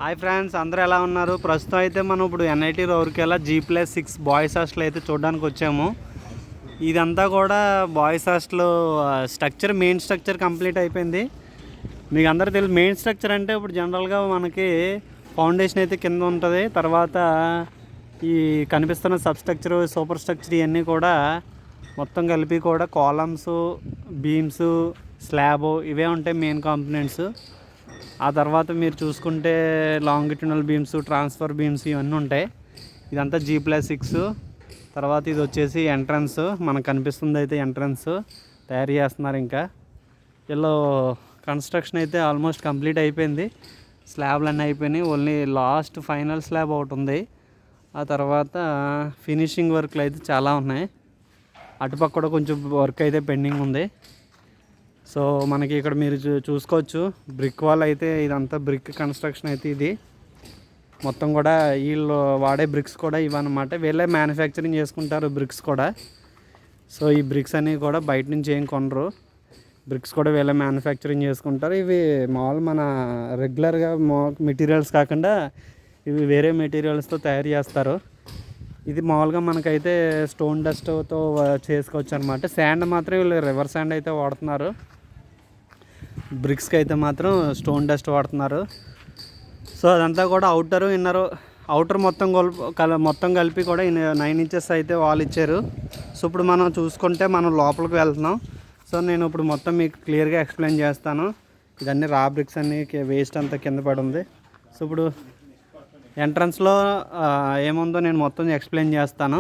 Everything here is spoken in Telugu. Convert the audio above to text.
హాయ్ ఫ్రెండ్స్, అందరూ ఎలా ఉన్నారు? ప్రస్తుతం అయితే మనం ఇప్పుడు NIT Rourkela G+6 boys hostel అయితే చూడడానికి వచ్చాము. ఇదంతా కూడా boys hostel structure, main structure complete అయిపోయింది. మీకు అందరూ తెలుసు మెయిన్ స్ట్రక్చర్ అంటే ఇప్పుడు జనరల్గా మనకి ఫౌండేషన్ అయితే కింద ఉంటుంది. తర్వాత ఈ కనిపిస్తున్న సబ్ స్ట్రక్చర్, సూపర్ స్ట్రక్చర్ ఇవన్నీ కూడా మొత్తం కలిపి కూడా కాలమ్స్, బీమ్స్, స్లాబ్ ఇవే ఉంటాయి మెయిన్ కాంపోనెంట్స్. ఆ తర్వాత మీరు చూసుకుంటే లాంగిట్యూనల్ బీమ్స్, ట్రాన్స్ఫర్ బీమ్స్ ఇవన్నీ ఉంటాయి. ఇదంతా G+6. తర్వాత ఇది వచ్చేసి ఎంట్రన్స్, మనకు కనిపిస్తుంది అయితే ఎంట్రన్స్ తయారు చేస్తున్నారు. ఇంకా వీళ్ళు కన్స్ట్రక్షన్ అయితే ఆల్మోస్ట్ కంప్లీట్ అయిపోయింది. స్లాబ్లు అన్నీ అయిపోయినాయి. ఓన్లీ లాస్ట్ ఫైనల్ స్లాబ్ ఒకటి ఉంది. ఆ తర్వాత ఫినిషింగ్ వర్క్లు అయితే చాలా ఉన్నాయి. అటుపక్క కూడా కొంచెం వర్క్ అయితే పెండింగ్ ఉంది. సో మనకి ఇక్కడ మీరు చూసుకోవచ్చు బ్రిక్ వాల్ అయితే, ఇదంతా బ్రిక్ కన్స్ట్రక్షన్ అయితే. ఇది మొత్తం కూడా వీళ్ళు వాడే బ్రిక్స్ కూడా ఇవన్నమాట. వీళ్ళే మ్యానుఫ్యాక్చరింగ్ చేసుకుంటారు బ్రిక్స్ కూడా. సో ఈ బ్రిక్స్ అనేవి కూడా బయట నుంచి ఏం కొనరు. బ్రిక్స్ కూడా వీళ్ళే మ్యానుఫ్యాక్చరింగ్ చేసుకుంటారు. ఇవి మామూలు మన రెగ్యులర్గా మెటీరియల్స్ కాకుండా ఇవి వేరే మెటీరియల్స్తో తయారు చేస్తారు. ఇది మామూలుగా మనకైతే స్టోన్ డస్ట్తో చేసుకోవచ్చు అనమాట. శాండ్ మాత్రం వీళ్ళు రివర్ శాండ్ అయితే వాడుతున్నారు. బ్రిక్స్కి అయితే మాత్రం స్టోన్ డస్ట్ వాడుతున్నారు. సో అదంతా కూడా అవుటరు, ఇన్నరు. అవుటర్ మొత్తం కలిపి కూడా 9 ఇంచెస్ అయితే వాల్ ఇచ్చారు. సో ఇప్పుడు మనం చూసుకుంటే మనం లోపలికి వెళ్తున్నాం. సో నేను ఇప్పుడు మొత్తం మీకు క్లియర్గా ఎక్స్ప్లెయిన్ చేస్తాను. ఇదన్నీ రా బ్రిక్స్ అన్నీ వేస్ట్ అంతా కింద పడి ఉంది. సో ఇప్పుడు ఎంట్రన్స్లో ఏముందో నేను మొత్తం ఎక్స్ప్లెయిన్ చేస్తాను.